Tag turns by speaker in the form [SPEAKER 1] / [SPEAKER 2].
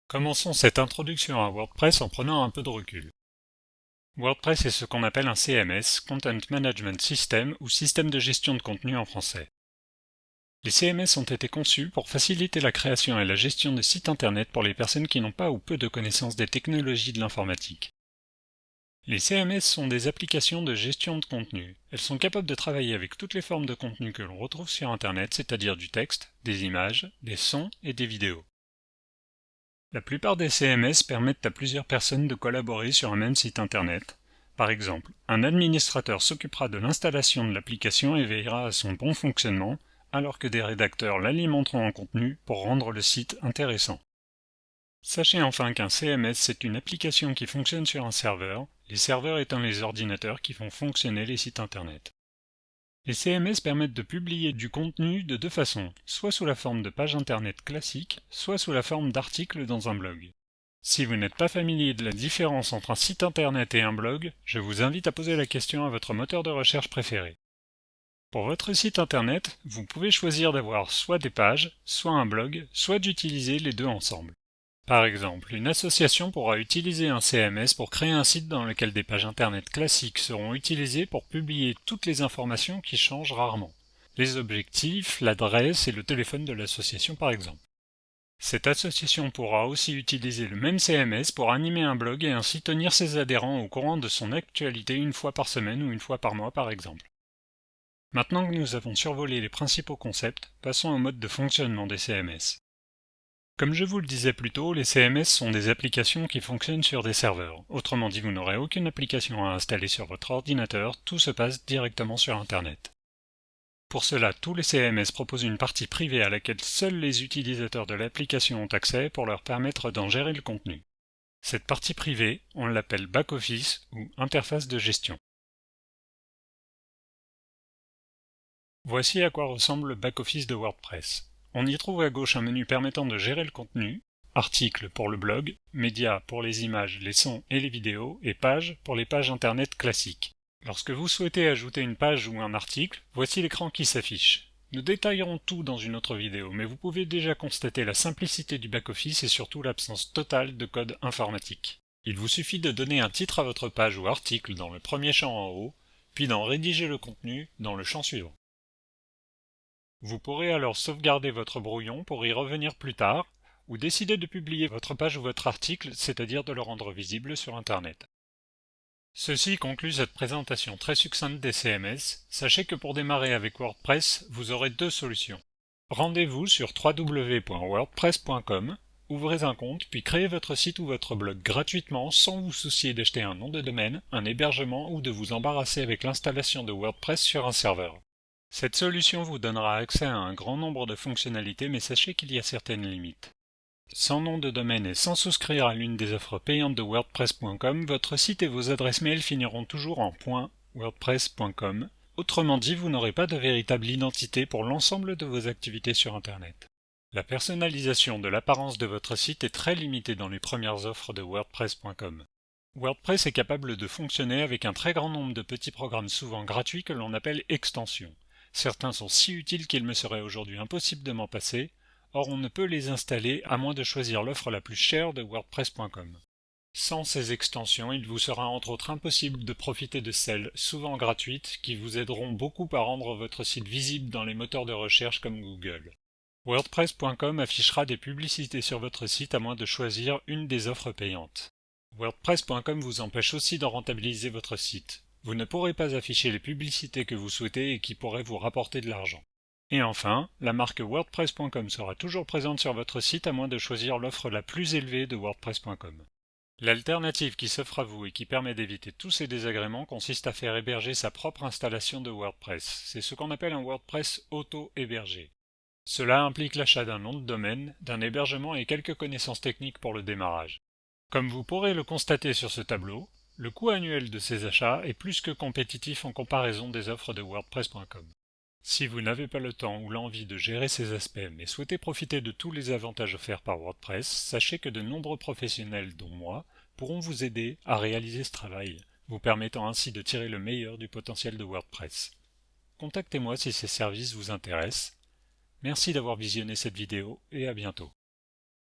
[SPEAKER 1] Commençons cette introduction à WordPress en prenant un peu de recul. WordPress est ce qu'on appelle un CMS, Content Management System ou système de gestion de contenu en français. Les CMS ont été conçus pour faciliter la création et la gestion de sites internet pour les personnes qui n'ont pas ou peu de connaissances des technologies de l'informatique. Les CMS sont des applications de gestion de contenu. Elles sont capables de travailler avec toutes les formes de contenu que l'on retrouve sur internet, c'est-à-dire du texte, des images, des sons et des vidéos. La plupart des CMS permettent à plusieurs personnes de collaborer sur un même site internet. Par exemple, un administrateur s'occupera de l'installation de l'application et veillera à son bon fonctionnement, alors que des rédacteurs l'alimenteront en contenu pour rendre le site intéressant. Sachez enfin qu'un CMS c'est une application qui fonctionne sur un serveur, les serveurs étant les ordinateurs qui font fonctionner les sites internet. Les CMS permettent de publier du contenu de deux façons, soit sous la forme de pages internet classiques, soit sous la forme d'articles dans un blog. Si vous n'êtes pas familier de la différence entre un site internet et un blog, je vous invite à poser la question à votre moteur de recherche préféré. Pour votre site internet, vous pouvez choisir d'avoir soit des pages, soit un blog, soit d'utiliser les deux ensemble. Par exemple, une association pourra utiliser un CMS pour créer un site dans lequel des pages internet classiques seront utilisées pour publier toutes les informations qui changent rarement. Les objectifs, l'adresse et le téléphone de l'association par exemple. Cette association pourra aussi utiliser le même CMS pour animer un blog et ainsi tenir ses adhérents au courant de son actualité une fois par semaine ou une fois par mois par exemple. Maintenant que nous avons survolé les principaux concepts, passons au mode de fonctionnement des CMS. Comme je vous le disais plus tôt, les CMS sont des applications qui fonctionnent sur des serveurs. Autrement dit, vous n'aurez aucune application à installer sur votre ordinateur, tout se passe directement sur Internet. Pour cela, tous les CMS proposent une partie privée à laquelle seuls les utilisateurs de l'application ont accès pour leur permettre d'en gérer le contenu. Cette partie privée, on l'appelle back-office ou interface de gestion. Voici à quoi ressemble le back-office de WordPress. On y trouve à gauche un menu permettant de gérer le contenu, articles pour le blog, médias pour les images, les sons et les vidéos, et pages pour les pages internet classiques. Lorsque vous souhaitez ajouter une page ou un article, voici l'écran qui s'affiche. Nous détaillerons tout dans une autre vidéo, mais vous pouvez déjà constater la simplicité du back-office et surtout l'absence totale de code informatique. Il vous suffit de donner un titre à votre page ou article dans le premier champ en haut, puis d'en rédiger le contenu dans le champ suivant. Vous pourrez alors sauvegarder votre brouillon pour y revenir plus tard, ou décider de publier votre page ou votre article, c'est-à-dire de le rendre visible sur Internet. Ceci conclut cette présentation très succincte des CMS. Sachez que pour démarrer avec WordPress, vous aurez deux solutions. Rendez-vous sur www.wordpress.com, ouvrez un compte, puis créez votre site ou votre blog gratuitement sans vous soucier d'acheter un nom de domaine, un hébergement ou de vous embarrasser avec l'installation de WordPress sur un serveur. Cette solution vous donnera accès à un grand nombre de fonctionnalités, mais sachez qu'il y a certaines limites. Sans nom de domaine et sans souscrire à l'une des offres payantes de WordPress.com, votre site et vos adresses mail finiront toujours en .wordpress.com. Autrement dit, vous n'aurez pas de véritable identité pour l'ensemble de vos activités sur Internet. La personnalisation de l'apparence de votre site est très limitée dans les premières offres de WordPress.com. WordPress est capable de fonctionner avec un très grand nombre de petits programmes souvent gratuits que l'on appelle extensions. Certains sont si utiles qu'il me serait aujourd'hui impossible de m'en passer, or on ne peut les installer à moins de choisir l'offre la plus chère de WordPress.com. Sans ces extensions, il vous sera entre autres impossible de profiter de celles, souvent gratuites, qui vous aideront beaucoup à rendre votre site visible dans les moteurs de recherche comme Google. WordPress.com affichera des publicités sur votre site à moins de choisir une des offres payantes. WordPress.com vous empêche aussi de rentabiliser votre site. Vous ne pourrez pas afficher les publicités que vous souhaitez et qui pourraient vous rapporter de l'argent. Et enfin, la marque WordPress.com sera toujours présente sur votre site à moins de choisir l'offre la plus élevée de WordPress.com. L'alternative qui s'offre à vous et qui permet d'éviter tous ces désagréments consiste à faire héberger sa propre installation de WordPress. C'est ce qu'on appelle un WordPress auto-hébergé. Cela implique l'achat d'un nom de domaine, d'un hébergement et quelques connaissances techniques pour le démarrage. Comme vous pourrez le constater sur ce tableau, le coût annuel de ces achats est plus que compétitif en comparaison des offres de WordPress.com. Si vous n'avez pas le temps ou l'envie de gérer ces aspects mais souhaitez profiter de tous les avantages offerts par WordPress, sachez que de nombreux professionnels, dont moi, pourront vous aider à réaliser ce travail, vous permettant ainsi de tirer le meilleur du potentiel de WordPress. Contactez-moi si ces services vous intéressent. Merci d'avoir visionné cette vidéo et à bientôt.